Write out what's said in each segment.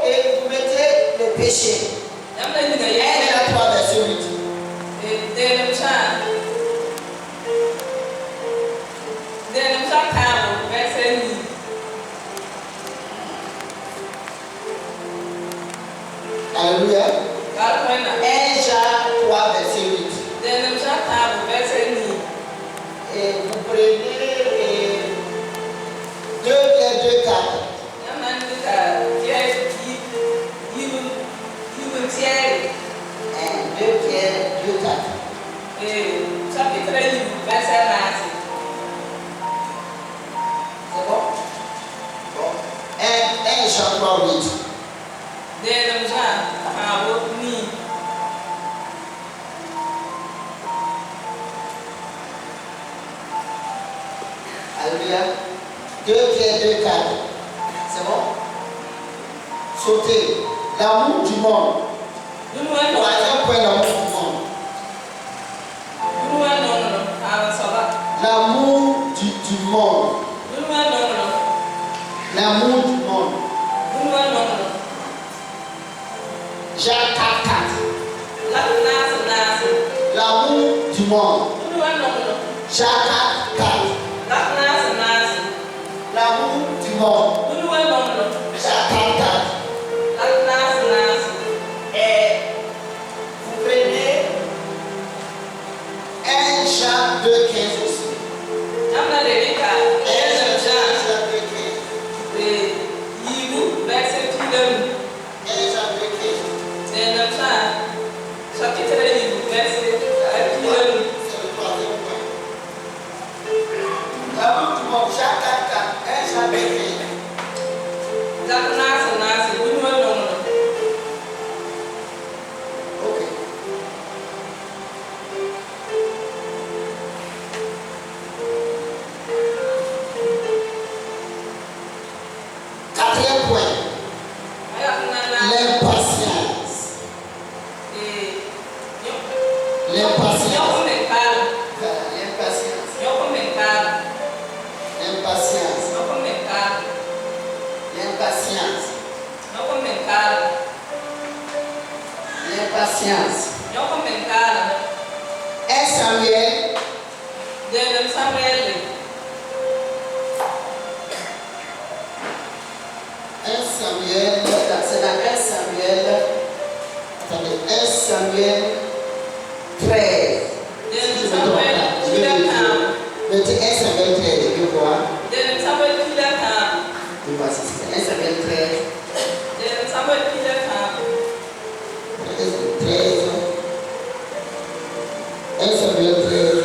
et vous mettez le péché. 1 Jean 3, verset 8. Alléluia. 1 Jean 3, verset 8. Et vous prenez 2 Pierre 2, 4. 2 Pierre 2, 4. C'est bon? Bon. 1 Jean 3, 8. Alléluia. 2 Pierre 2, 4. C'est bon? Sautez. L'amour du monde. Troisième point, l'amour du monde. L'amour du monde. L'amour du monde. Jacques 4, 4. L'amour du monde. Jacques 4, 4. L'amour du monde. Jacques 4, 4. Et vous prenez 1 Jean 2, 15 aussi. 1 Jean 2, 15. 1 Jean 2, 15. C'est le troisième point. L'amour du monde, Jacques 4, 4. 1 Jean 2, 15. Ok. Quatrième point. L'impatience. L'impatience. L'impatience. 1 Samuel. 1 Samuel. C'est dans 1 Samuel. Attendez, 1 Samuel 13. Si je me trompe pas, je vais vérifier. Mettez 1 Samuel 13, je vais voir. Je vois si c'est 1 Samuel 13. 13. 1 Samuel 13.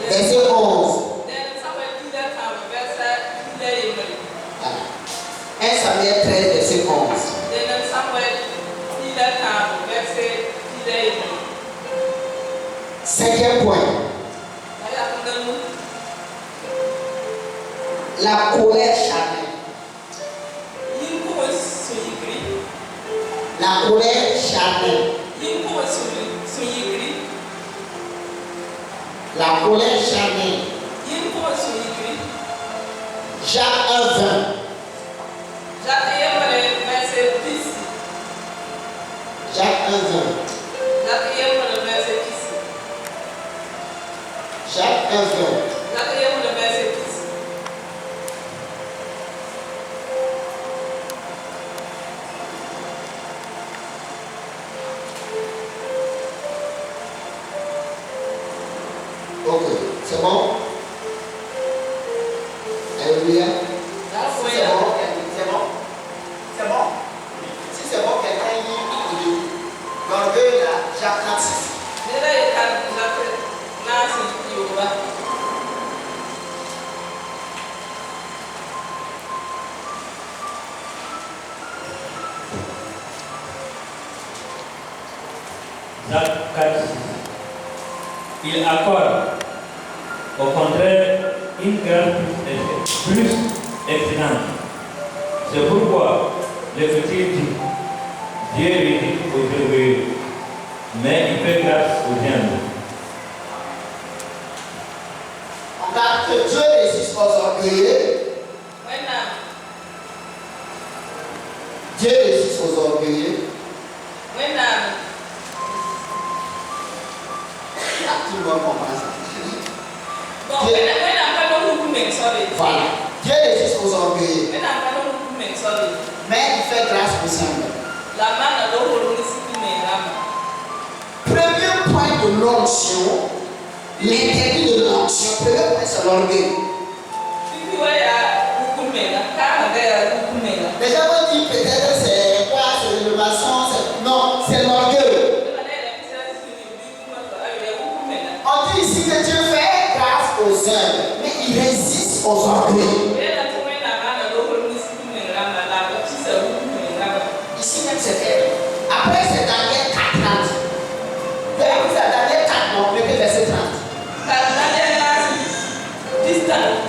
Verset 11. 1 Samuel 13, verset 11. Cinquième point. La colère charnelle. La colère charnelle. La colère charnelle. Jacques 1, 20. Jacques 1, 20. Jacques 1, 20. Ok, c'est bon? Alléluia. C'est bon? C'est bon? C'est bon? Si c'est bon, quelqu'un lit l'orgueil là, Jacques 36. Jacques 4, il accorde au contraire une grâce plus excellente. C'est pourquoi l'Écriture dit, Dieu résiste aux orgueilleux, mais il fait grâce aux humbles. On regarde que Dieu résiste aux orgueilleux, Dieu résiste aux orgueilleux. Tout le monde comprend ça. Voilà. Dieu résiste aux orgueilleux. Mais il fait grâce aux humbles. Premier point de l'onction, l'interdit de l'onction, premier point c'est l'orgueil. Les gens vont dire peut-être c'est quoi, c'est l'innovation, non, c'est l'orgueil. On dit ici que Dieu fait grâce aux humbles, mais il résiste aux orgueils. Ici même c'est fait. Après c'est Daniel 4:30. Vous avez vu ça, Daniel 4, non, mettez verset 30.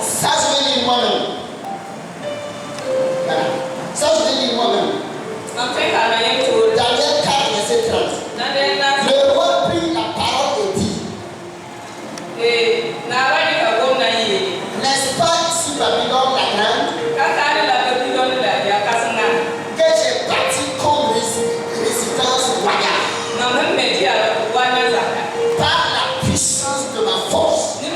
Ça je vais lire moi-même. Voilà. Ça je vais lire moi-même. Daniel 4, verset 30. Le roi prit la parole et dit, n'est-ce pas ici Babylone la grande que j'ai bâti comme résidence royale par la puissance de ma force et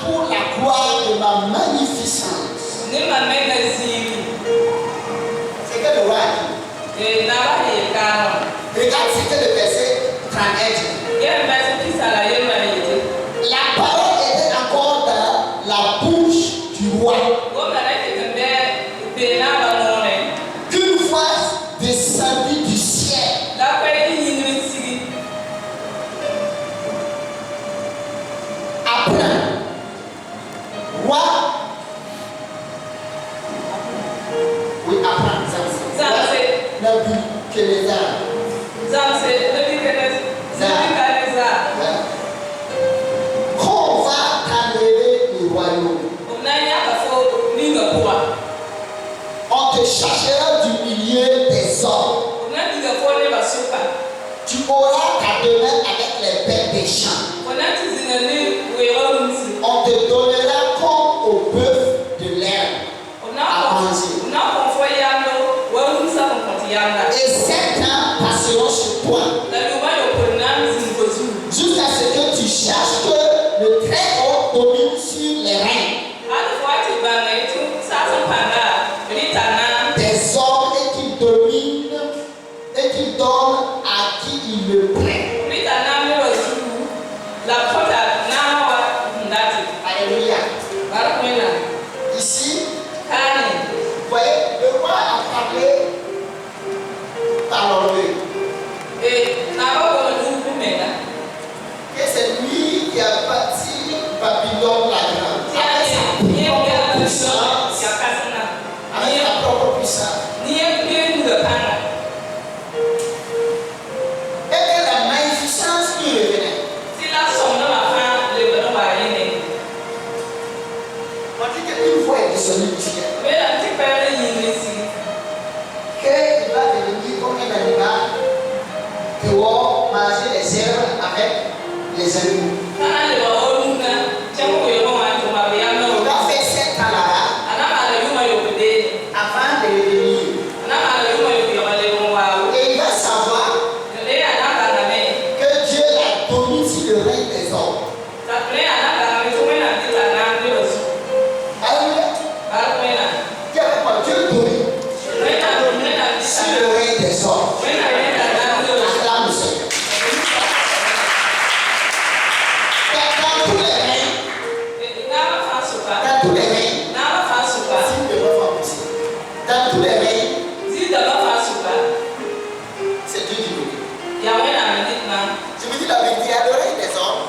pour la gloire de ma magnificence. C'est que le roi dit. Regarde ce que le verset 31 dit. La parole était encore dans la bouche du roi. Qu'une voix descendit du ciel. Après, roi. Oui, après, quand on va t'enlever le royaume, on te cherchera du milieu des hommes. Tu auras ta demeure avec les bêtes des champs. On te donnera comme au bœuf de l'herbe à manger. Et 7 ans passeront sur toi, jusqu'à ce que tu cherches que le Très-Haut domine sur les reins des hommes et qu'il domine et qu'il donne à qui il le plaît. Alléluia. Ici, vous voyez, le roi a parlé par l'orgueil. Et c'est lui qui a bâti Babylone la grande. Avec sa propre puissance. Et que la magnificence lui revenait. On dit qu'une voix est descendue du ciel. Qu'il va devenir comme un animal qui va manger les herbes avec les animaux. Il va faire 7 ans là-bas avant de revenir. Et il va savoir que Dieu l'a domine sur le règne des hommes. Alléluia. Dieu domine sur le règne des hommes. Acclame le Seigneur. Dans tous les règnes, dans tous les règnes, c'est Dieu qui domine. Je vous dis la vérité, il y a le règne des hommes.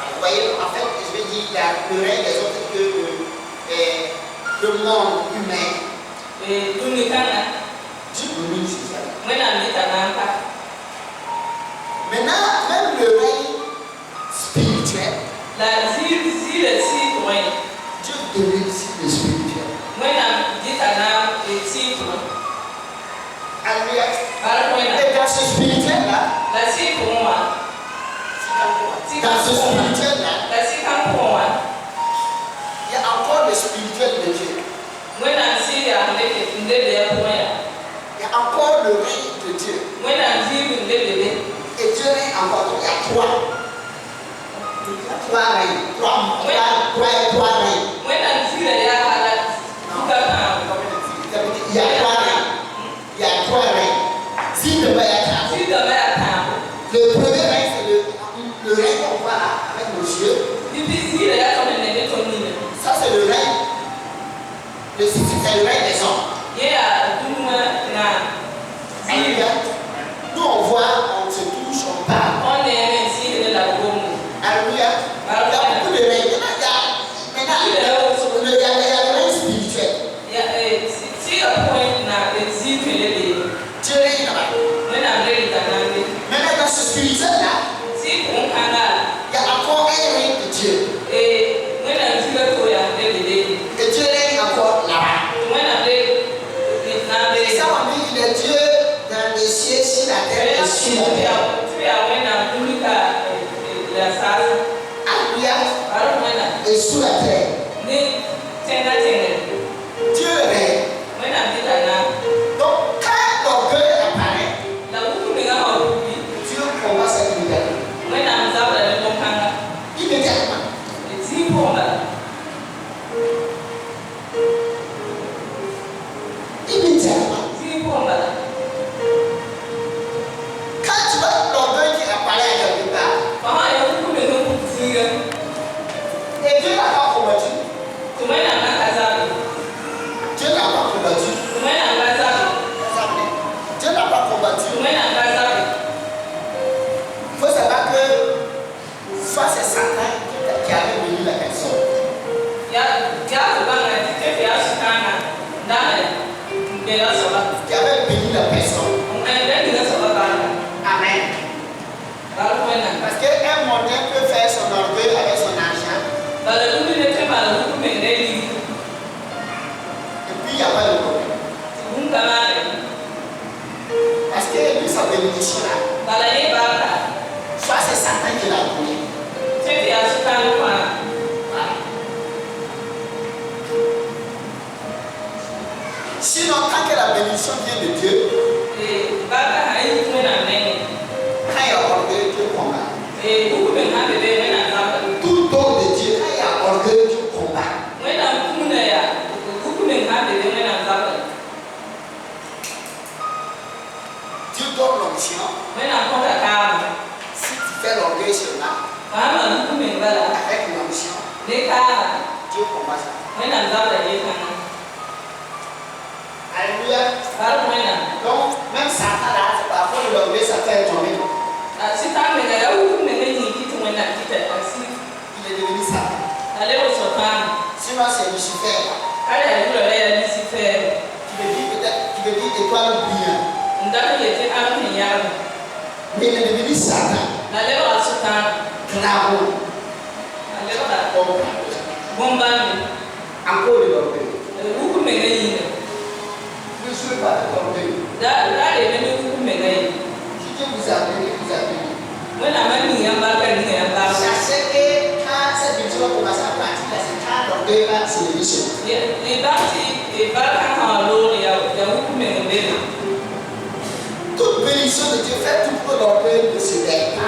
Vous voyez, en fait, je vais dire, il y a le règne des hommes que le monde humain. Dieu domine sur ça. Maintenant, même le règne spirituel, Dieu domine sur le spirituel. Alléluia. Et dans ce spirituel-là, dans ce spirituel-là, il y a encore le spirituel de Dieu. When I see ya, make it in the day of my. Il y a encore le règne de Dieu. When I see in the day, Et Dieu règne encore. Il y a trois. Trois règnes. Trois règnes. when I see the Yahara, Il y a trois règnes. Il y a trois règnes. Si le Bayaka. see the Mayaka. Le premier règne, c'est le règne qu'on voit là, avec nos yeux. If you see the Yakon and the Tomina, Ça, c'est le règne. C'est le règne des hommes. yeah, Duma, Alléluia. Nous, on voit, on se touche, on parle. on the MNC, the Lagoon. Alléluia. Il y a beaucoup de règnes. Maintenant, il y a le règne spirituel. Yeah, see a point now, it's equally. Dieu règne là-bas. When I'm ready to land, Maintenant, dans ce spirituel-là, see Punkana, il y a encore un règne de Dieu. when I'm still to ya, every day. Et Dieu règne encore là-bas. When I'm ready, it's not Et ready. ça, on dit qu'il est Dieu dans les cieux, sur la terre et sur la terre. Alléluia. Et sous la terre. Dieu règne. Donc, quand l'orgueil apparaît, Dieu combat cette liberté. Immédiatement. Immédiatement. Quand tu vois l'orgueil qui apparaît quelque part, et Dieu n'a pas combattu. Dieu n'a pas combattu. Dieu n'a pas combattu. Il faut savoir que soit c'est Satan qui avait béni la personne. Qui avait béni la personne. Amen. Parce qu'un mondain peut faire son orgueil avec son argent. Et puis il n'y a pas de problème. Parce que lui, sa bénédiction là, soit c'est Satan qui l'a donné. Sinon, tant que la bénédiction vient de Dieu, quand il y a orgueil, Dieu combat. Tout don de Dieu, quand il y a orgueil, Dieu combat. Dieu donne l'onction. Si tu fais l'orgueil seulement, avec l'onction, Dieu combat ça. Alléluia. Donc, même Satan là, c'est parfois l'orgueil, ça fait tomber. Il est devenu Satan. Sinon, c'est Lucifer. Tu veux dire étoile brillante. Mais il est devenu Satan. Claveau. Encore de l'orgueil. Ne jouez pas de l'orgueil. Si Dieu vous a béni, vous a béni. Sachez que quand cette bénédiction va commencer à partir, là, c'est quand l'orgueil va se lever sur vous. Toute bénédiction de Dieu fait tout pour l'orgueil de se lève.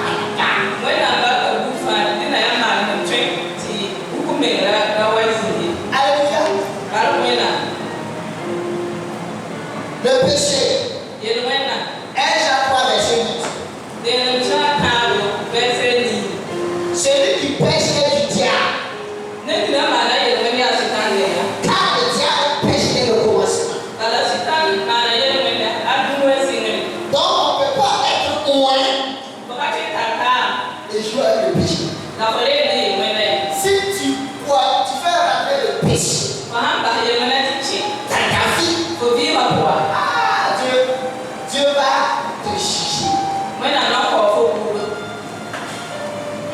Alléluia. Le péché. 1 Jean 3, verset 8. Celui qui pêche est du diable. Car le diable pêche dès le commencement. Donc on ne peut pas être loin et jouer avec le péché. Si tu fais rentrer le péché dans ta vie, Dieu va te juger.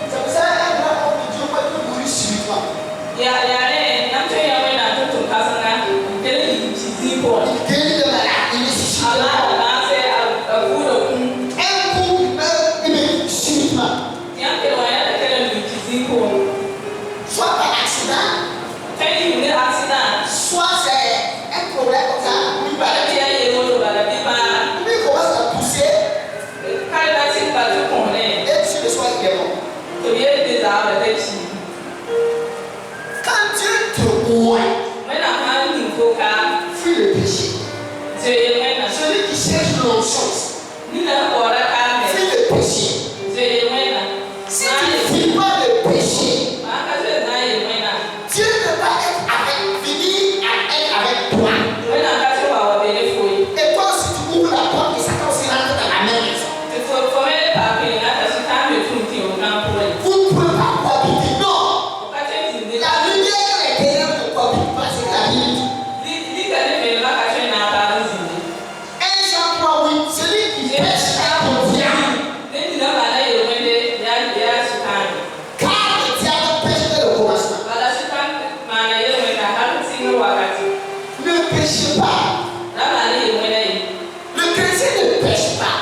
C'est pour ça qu'un grand homme de Dieu peut mourir subitement. Il guérit de malade, il est suicidaire. Un coup, il meurt, il meurt subitement. Soit par accident, soit c'est un problème comme ça, oui, bah, Bala biya ye mo to bala bi ma. lui il commence à pousser Kale ba ti ba to kon ne. et sur le soir il est mort. To ye de za ba de chi. Quand Dieu te voit, Me na ma ni ko ka. fuis le péché. Je ye me na. Celui qui cherche l'onction, Ni na ko ra ka me. fuis le péché. Je ye me na. Si tu ne fuis pas le péché, Ma ka je na ye me na. Dieu ne va être venir à être avec toi. Me na ka je wa wa be le foi. Et toi aussi tu ouvres la porte et Satan aussi rentre dans la même maison. Te fo me le pa pe na ta su ta me tun ti o na po e. Vous ne pouvez pas cohabiter. Non. O ka te ti ni. La lumière et les ténèbres ne cohabitent pas. C'est la Bible. Li ka ne me ma ka je na ta zi ni. 1 Jean 3, oui. Celui qui pêche est confiant. Ne ni na ba na ye me de ya su ta ni. Car le diable pêche dès le commencement. Bala su ta ma na ye me na ha ti ni wakati. Ne péchez pas. Na ba na ye me na ye. Le chrétien ne pêche pas.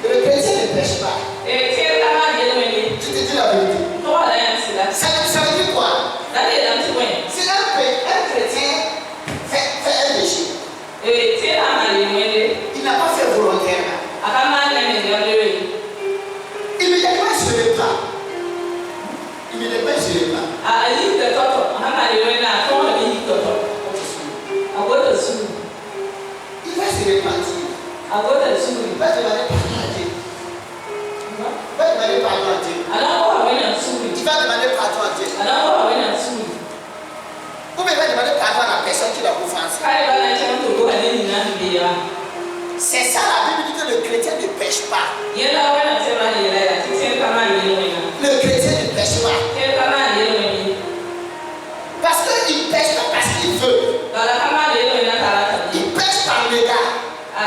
Le chrétien ne pêche pas. E ti ka ma ye me ni. Je te dis la vérité. To wa la ya si la. Ça veut dire quoi? Na le na ti we. Si un chrétien fait un péché, E ti na ma ye me de. il n'a pas fait volontairement. Aka ma na me de de we. Immédiatement, il se reprend. Immédiatement, il se reprend. A yi de toto. Ha ma ye me na to wa bi toto. A go to su. Il va se repentir. A go to su. Il va demander pardon à Dieu. Il va demander pardon à Dieu. Ana ko wa we na su. Il va demander pardon à Dieu. Ana ko wa we na su. Ou bien il va demander pardon à la personne qui l'a offensé. Kai ba na chen to go ha ni na bi ya. C'est ça la Bible dit que le chrétien ne pêche pas. Ye na we na te ma ye la ya. Ti te ka ma ye me na. Le chrétien ne pêche pas. Te ka ma ye me ni. Parce qu'il pêche pas parce qu'il veut. Bala ka ma ye me na ta la ta. Il pêche par le gars. A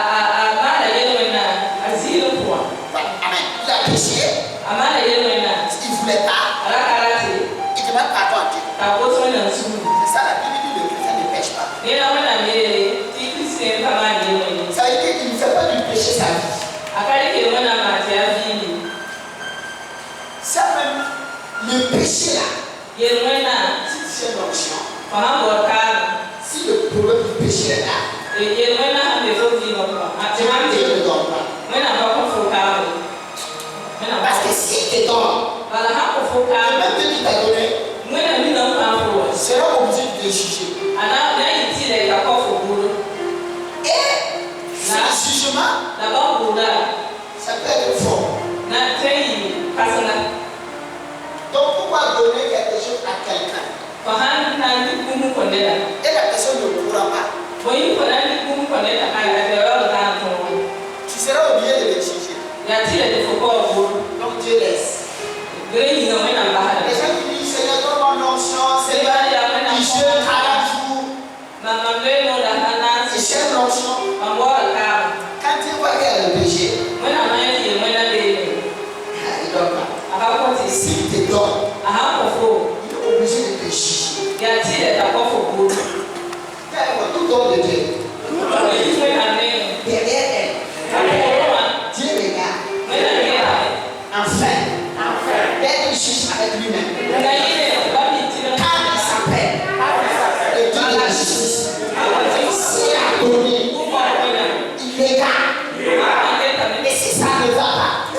ma la ye me na. A zi lo ko. Amen. Il a péché. A ma la ye me na. Il ne voulait pas. Ala ka la ti. Il demande pardon à Dieu. Ta ko so na su. C'est ça la Bible dit le chrétien ne pêche pas. Ye na we na me ti Christian ka ma ye me ni. Ça veut dire qu'il ne fait pas du péché sa vie. Akari ke we na ma ti a vi ni. Ça même, le péché là, Ye we na. si tu fais l'onction, Fa ha bo ka. si le problème du péché est là, Ye we na ha me so vi no ko. A ti Dieu ma ne ti. te donne pas. We na ba ko fo ka. We na ba. Parce que s'il te donne, Bala ha ko fo ka. le même Dieu qui t'a donné We na mi na ka fo. sera obligé de te juger. Ana na yi ti le ka ko fo buru. Et ce jugement, Na ba buru da. ça peut être fort. Na te yi kasana. Donc pourquoi donner quelque chose à quelqu'un Fa ha na ni kumu ko ne da. et la personne ne pourra pas? Boyi ko na ni kumu ko ne da ka ya de ro da to. Tu seras obligé de le juger. Ya ti le fo ko buru. Donc Dieu laisse. Gre yi na we na ba ha. Les gens qui disent Seigneur, donne-moi mon onction, Se Seigneur, ba ya we na qui ko. jeûne à la jour, Na ma le no da ha na qui si. cherche l'onction. Ma bo ka. Quand Dieu voit qu'il y a le péché, We na ma yi we na de. il ne donne pas. Aka ko ti. S'il te donne, Aha ko fo. il est obligé de te juger. Ya ti le ka ko fo buru. Car tout don de Dieu, Boyi we na ne. derrière elle, Ka ko wa. Dieu regarde. We na ne ya. Enfin, d'être juge avec lui-même. Na yi ne ba mi ti na. Car il s'appelle le Dieu de la justice. S'il a donné, il regarde. Et si ça ne va pas, il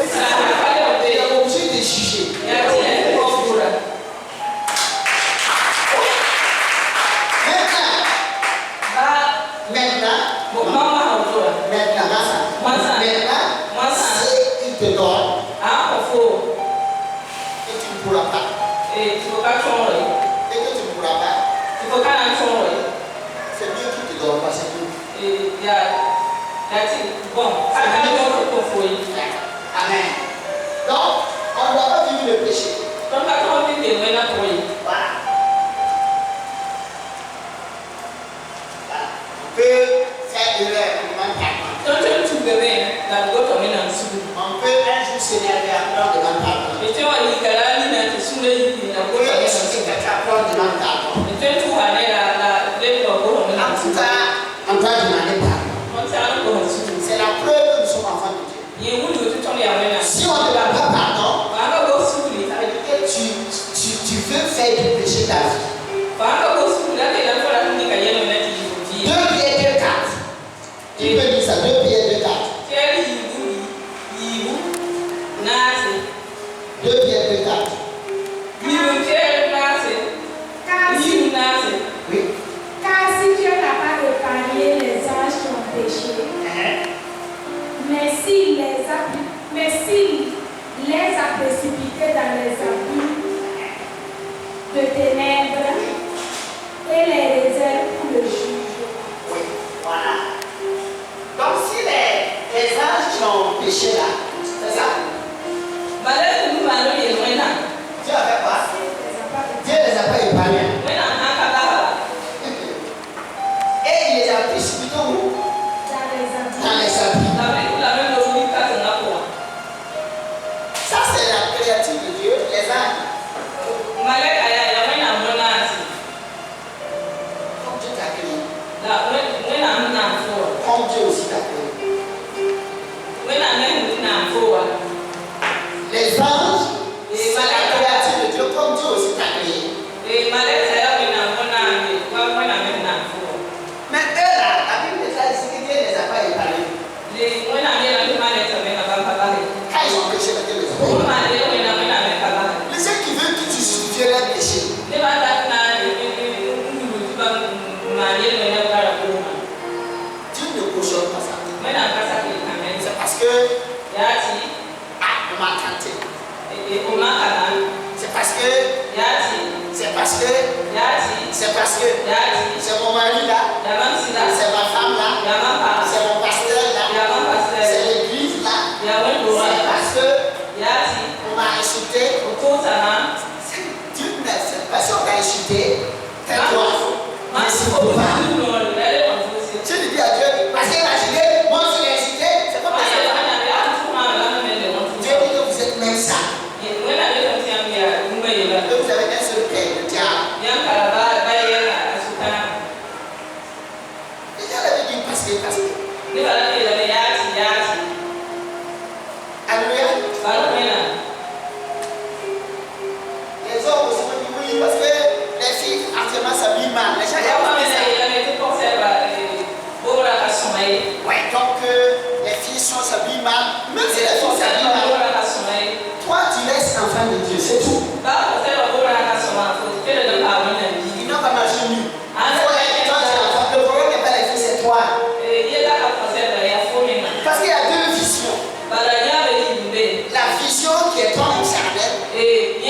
est obligé de juger. Maintenant, si il te donne et tu ne pourras pas, et que tu ne pourras pas, c'est Dieu qui te donne, pas c'est tout. Amen. Donc, on ne doit pas vivre le péché. Voilà. On peut faire erreur, on demande pardon. On peut un jour s'énerver, après on demande pardon. On peut insulter quelqu'un, après on demande pardon. En tout cas, on doit demander pardon. C'est la preuve que nous sommes enfants de Dieu. Si on ne demande pas pardon, ça veut dire que tu veux faire du péché ta vie. C'est parce que c'est mon mari là, c'est ma femme là, c'est mon pasteur là, c'est l'église là, c'est parce que on m'a insulté. C'est parce qu'on t'a insulté. Tais-toi. Merci beaucoup. Tu lui dis à Dieu, parce qu'il m'a insulté, moi je l'ai insulté, c'est pas parce que Dieu dit que vous êtes même ça. Que vous avez un seul père, le diable. Et Dieu avait dit parce que. Alléluia. Les hommes aussi m'ont dit oui, parce que les filles actuellement s'habillent mal. Les gens y ont fait ça. Ouais, donc les filles s'habillent mal. Même si les filles s'habillent mal, toi tu restes enfant de Dieu, c'est tout. Ils n'ont pas marché nu. Le problème n'est pas les filles, c'est toi. Parce qu'il y a deux visions. La vision qui est ton charnel. Et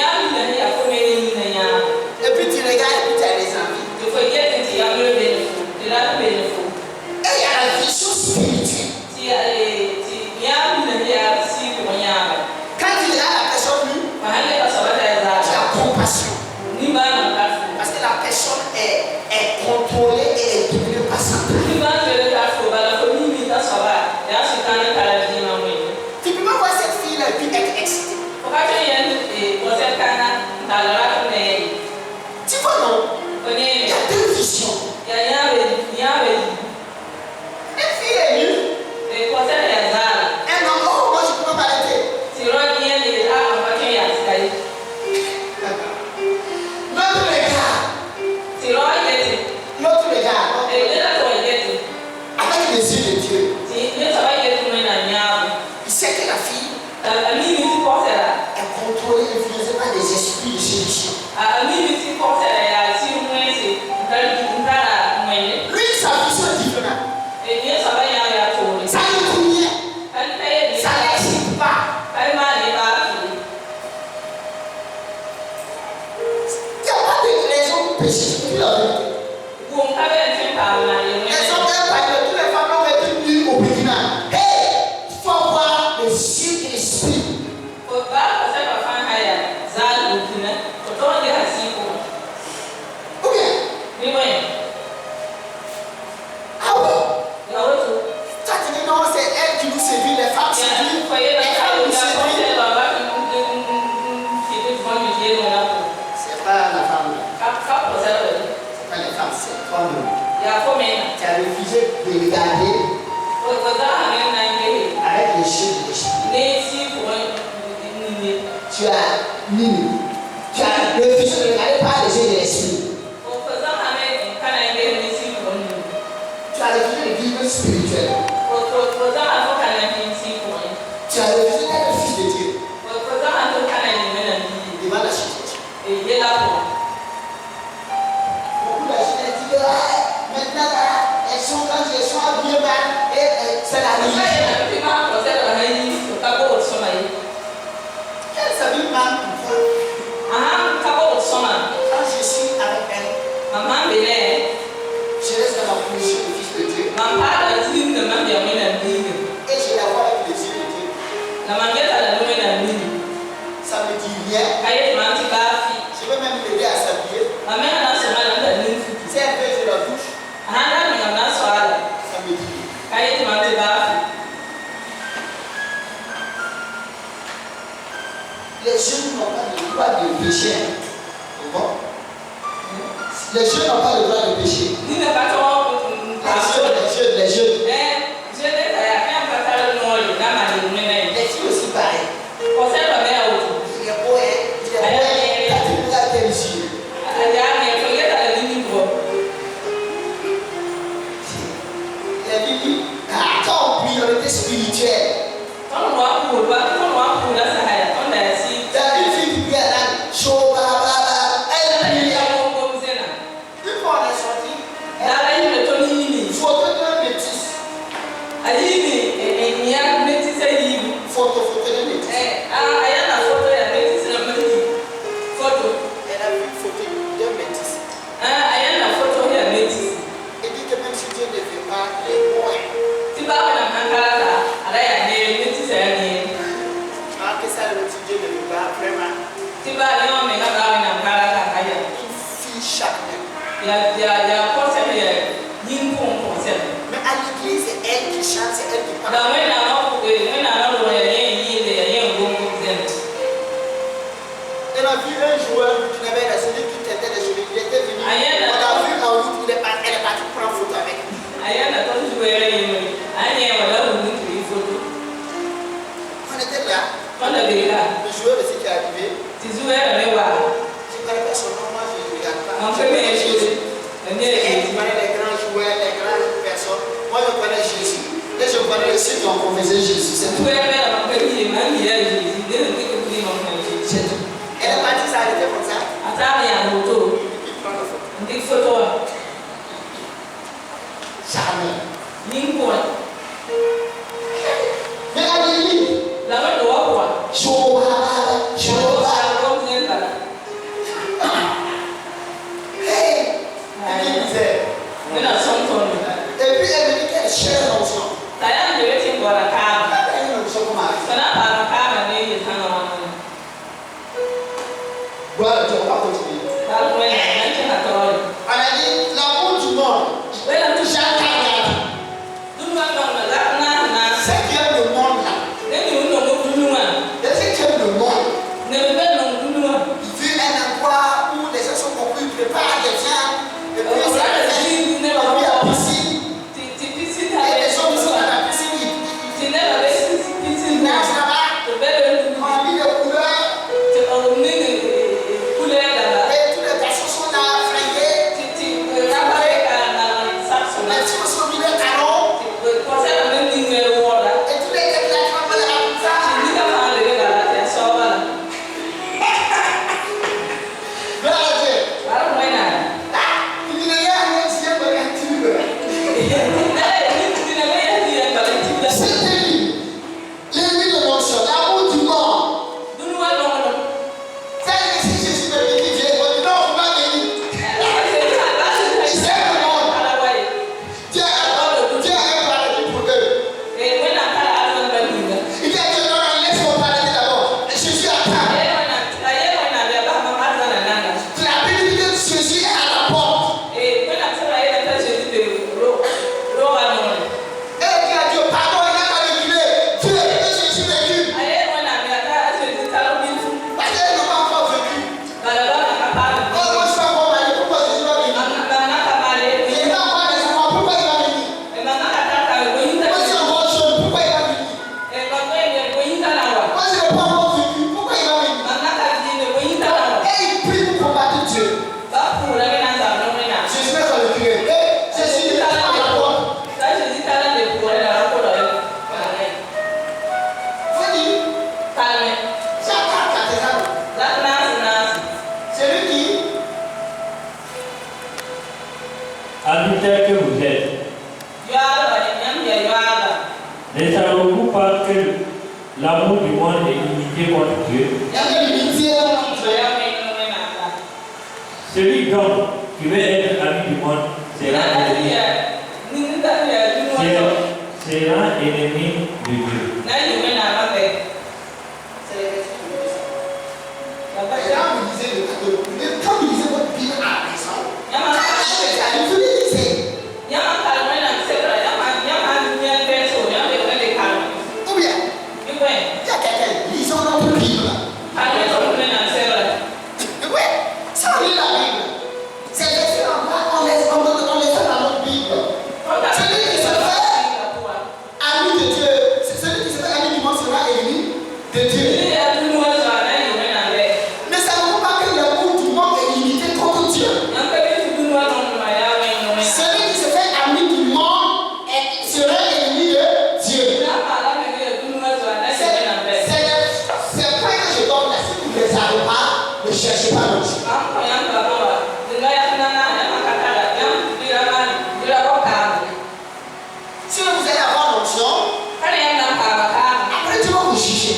puis tu regardes et puis tu as des envies. Et il y a la vision spirituelle. Quand tu regardes la personne nue, tu as compassion. Parce que la personne est contrôlée et est dominée par Satan. Tu peux pas voir cette fille-là et puis être excitée. Tu vois non? Il y a deux visions. Une fille est nue. Un homme, oh, moi je ne peux pas arrêter. L'autre regarde. Avec les yeux de Dieu. Il sait que la fille est contrôlée, influencée par des esprits de séduction. Lui, sa vision est différente. Ça ne convient. Ça ne l'excite pas. Il n'y a pas de raison pour pécher, c'est plus la vérité. Les hommes n'aiment pas que toutes les femmes ont été nues au Burkina. Hey, il faut avoir les yeux de l'esprit. Ou bien? Ah oui? Toi tu dis non, c'est elle qui nous séduit, les femmes séduisent. Les femmes nous séduisent. C'est pas la femme là. C'est pas les femmes, c'est toi-même. Tu as refusé de regarder avec les yeux de l'esprit. Tu as nini. Tu as refusé de regarder par les yeux de l'esprit. Tu as refusé de vivre spirituel. Tu as refusé d'être fils de Dieu. Devant la situation. Beaucoup d'agents disent maintenant elles sont quand elles sont habillées mal et c'est la religion. Qu'elles s'habillent mal pour quand je suis avec elle, je reste dans la position de fils de Dieu. Et je la vois avec les yeux de Dieu. Ça me dit rien. Je veux même l'aider à s'habiller. Si elle veut, je la touche. Ça me dit rien. Les jeunes n'ont pas le droit de pécher. Bon. Les jeunes n'ont pas le droit de pécher. Les jeunes. Les filles aussi pareil. Il est beau, il est beau, t'as tout le monde à tes yeux. Il a dit, quand on priorité spirituelle. T'as une fille qui prie à l'âne, chaud, elle prie. Une fois on est sorti, elle Mais à l'église, c'est elle qui chante, c'est elle qui parle. On a vu un joueur qui n'avait la celui qui tentait les cheveux, il était venu. On a vu en route, elle est partie prendre photo avec lui. On était là. Le joueur aussi qui est arrivé. Je ne connais pas son nom, moi je ne regarde pas. Je connais Jésus. Je connais les grands joueurs, les grandes personnes. Moi je connais Jésus. Et je connais ceux qui ont confessé Jésus. C'est tout. C'est tout. Elle est partie s'arrêter comme ça. Il prend la photo. Jamais. Mais à l'église, hey, elle disait. Et puis elle me dit qu'elle cherche l'onction. Elle a une onction comme Marie. Gloire à Dieu, on va continuer. On a dit l'amour du monde. Jacques Carrière. C'est qui aime le monde là. Et c'est qui aime le monde. Il veut un endroit où les gens sont compris, ils préparent des gens. Et puis c'est la piscine. Et les hommes sont dans la piscine. Ils nagent là-bas. On a mis des couleurs. Et tous les garçons sont là, fringués. Les filles sont mis des talons. Et tous les gars qui ont fait la ça. Gloire à Dieu. Il dit, les gars, on est ici, on est actifs. C'était lui. L'ennemi de mon soeur, l'amour du monde. C'est si Jésus me dit, Dieu, il dit, non, vous m'avez dit. Il sait le monde. Dieu a parlé pour eux. Il dit à Dieu, non, laisse-moi parler d'abord. Et Jésus attend. La Bible dit que Jésus est à la porte. Et Dieu a dit, pardon, il n'a pas reculé. Dieu a dit que Jésus recule. Parce qu'elle n'a pas encore vécu. Oh, moi, je suis encore marié. Pourquoi Jésus va venir? Il n'a pas des enfants. Pourquoi il va venir? Moi, je suis encore jeune. Pourquoi il va venir? Moi, je n'ai pas encore vécu. Pourquoi il va venir? Et il prie pour combattre Dieu. Jésus va reculer. Et Jésus est à la porte. Vous dites, Jacques Carrière. C'est lui qui. Habitants que vous êtes, ne savez-vous pas que l'amour du monde est limité contre Dieu? Il y a une unité entre Dieu. Celui donc qui veut être ami du monde sera ennemi de Dieu. C'est les gens vous disaient quand vous lisez votre Bible à la maison, vous lisez. Ou bien, il y a quelqu'un, lisons notre Bible. Oui, ça on lit la Bible. C'est laissé en bas, on les fait dans notre Bible. Celui qui se fait ami de Dieu, c'est celui qui se fait ami du monde sera ennemi de Dieu. Mais ça ne veut pas que l'amour du monde est limité contre Dieu. Celui qui se fait ami du monde sera ennemi de Dieu. C'est le point que je donne là. Si vous ne les avez pas, ne cherchez pas l'autre. Si vous allez avoir l'onction, après Dieu va vous juger.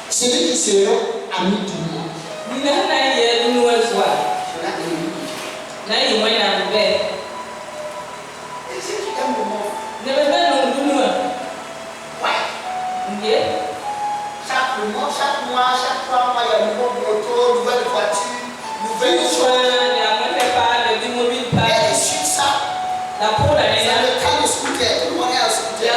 Celui qui sera ami du monde sera ennemi de Dieu. Et ceux qui aiment le monde, ouais. Chaque mois, chaque mois, chaque 3 mois, il y a une nouvelle moto, nouvelle voiture, nouvelle chose. Et suite ça, c'est le cas de scooter. Tout le monde est un scooter.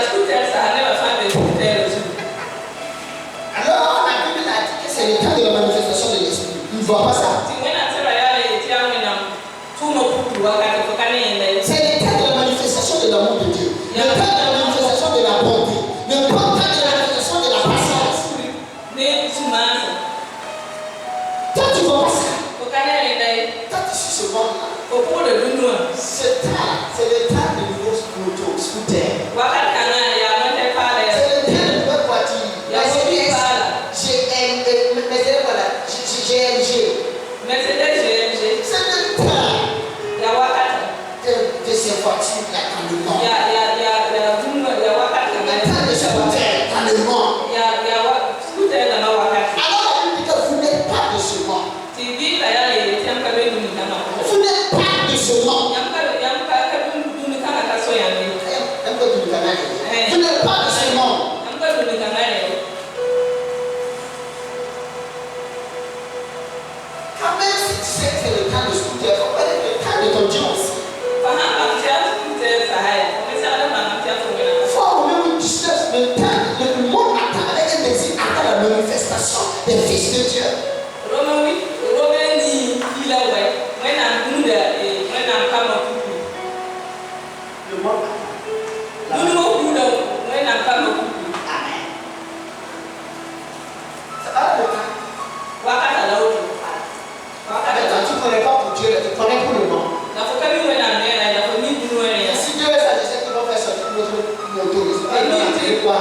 Alors, la Bible a dit que c'est le cas de la manifestation de l'esprit. Il ne voit pas ça. C'est le cas de la manifestation de l'amour de Dieu. Le cas de la manifestation de la bonté. Le cas de la manifestation de la patience. Toi, tu vois pas ça. Toi, tu suis ce monde-là. C'est le tas de nouveaux scooter. C'est le tas de nouvelles voitures. GMG. C'est le tas de ces voitures-là dans le monde. Le tas de ces voitures dans le monde. Alors la Bible dit que vous n'êtes pas de ce monde. Vous n'êtes pas de ce monde. Vous n'êtes pas de ce monde. Quand même si tu sais que c'est le temps de scooter, il faut connaître le temps de ton Dieu aussi. Il faut avoir même une distance, le temps, le monde attend avec un désir, attend la manifestation des fils de Dieu. Le monde Amen. C'est pas le temps. Tu ne connais pas pour Dieu, tu connais pour le monde. Et si Dieu est satisfait qu'il va faire sortir notre moto, il va dire quoi?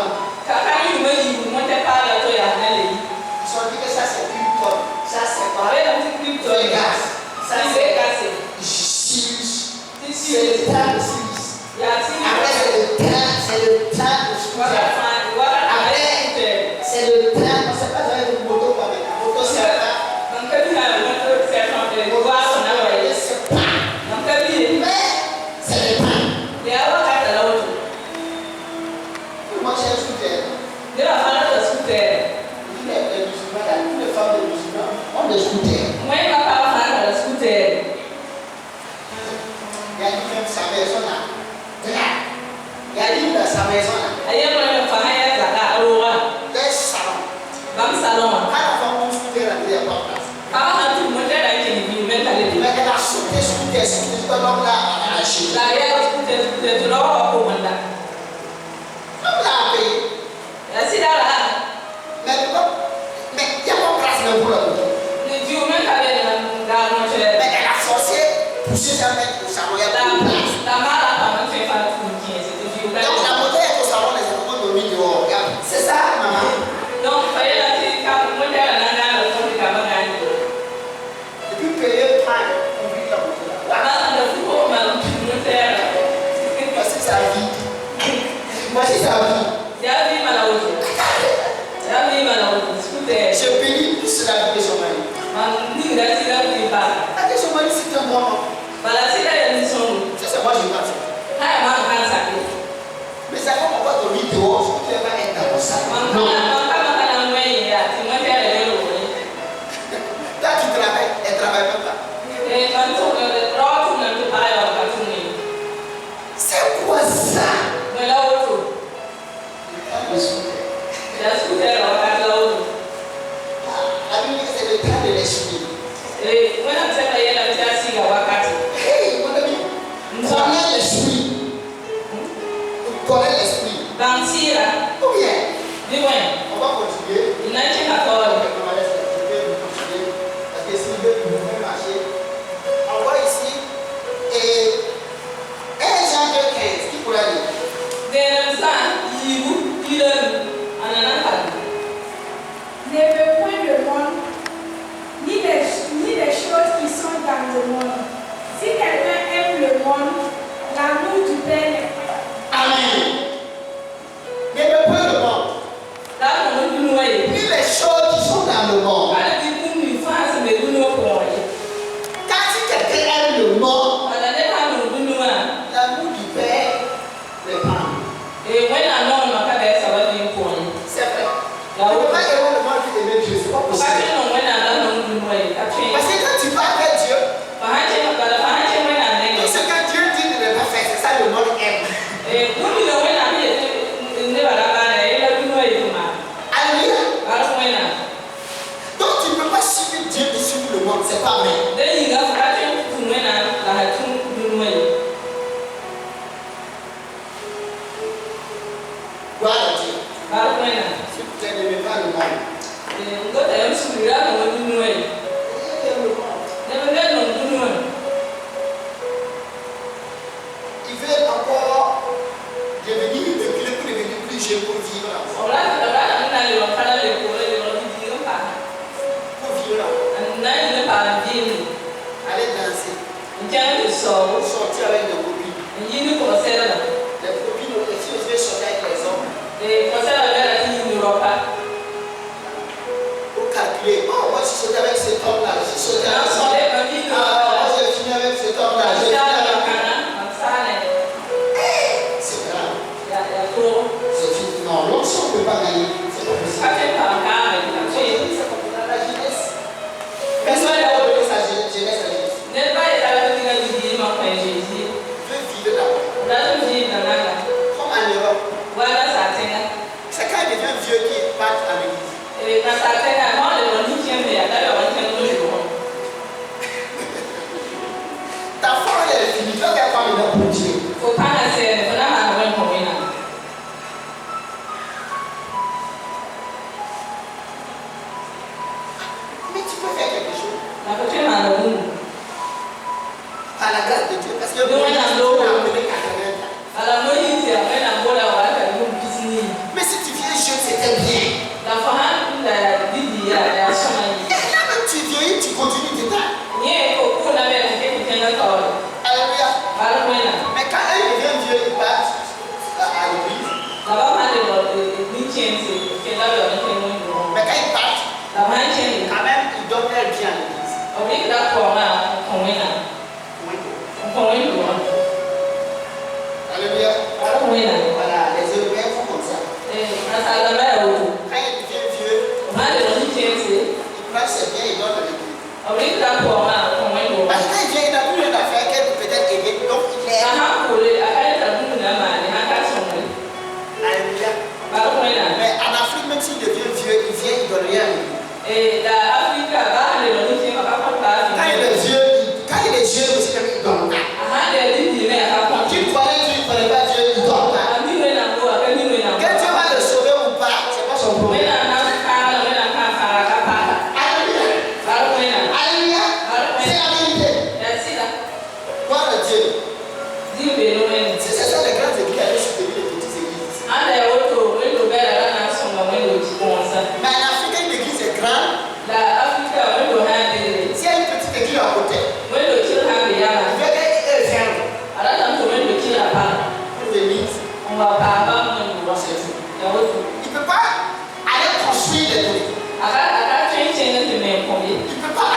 Ils sont dit que ça c'est Krypton. Ça c'est quoi? Vegas. Ça c'est Sirius. C'est le temps de Sirius. Après c'est le temps de scooter. Après c'est le temps, on ne sait pas dans une moto quoi, mais la moto c'est là. c'est pas vrai. Gloire à Dieu. Si tu n'aimes pas le monde, il veut encore devenir plus jeune pour vivre là. Pour vivre là. Aller danser. Sortir avec des copines. Les copines, les filles aussi sortir avec les hommes. Pour calculer. Oh, moi je sortais avec cet homme-là. Je sortais avec cet homme-là. Moi j'ai fini avec cet homme-là. J'ai fini avec. C'est grave. C'est fini. Non, l'homme, si on ne peut pas gagner, c'est pas possible. C'est comme dans la jeunesse. Personne n'a donné sa jeunesse à Jésus. Veut vivre là-bas. Comme en Europe. C'est quand il devient vieux qu'il part à l'église. Ta femme elle est finie, toi t'es pas une approchée. Mais tu peux faire quelque chose. Par la grâce de Dieu, parce que vous avez appelé 80 ans. Mais si tu viens jeune, c'était bien. Et là même tu vieillis, tu continues de t'aider. Alléluia. Mais quand elle devient vieux, il part à l'église. Mais quand il part, quand même, il donne elle bien à l'église. Alléluia. Voilà, les Européens font comme ça. Quand il devient vieux, il prend ses biens et il donne à l'église. Parce que quand il vient, il n'a plus rien à faire qu'elle peut peut-être aider. Donc il est. Alléluia. Mais en Afrique, même s'il devient vieux, il vient, il donne rien à l'église. Quand il est vieux aussi, il donne pas. Tu croyais que tu ne connais pas Dieu, il donne pas. Que Dieu va le sauver ou pas, c'est pas son problème. Alléluia. C'est la vérité. Gloire à Dieu. Si c'est ça les grandes églises, elles soutenir les petites églises. Mais en Afrique, une église est grande. S'il y a une petite église à côté, il veut qu'elle vienne. Pour venir, c'est tout.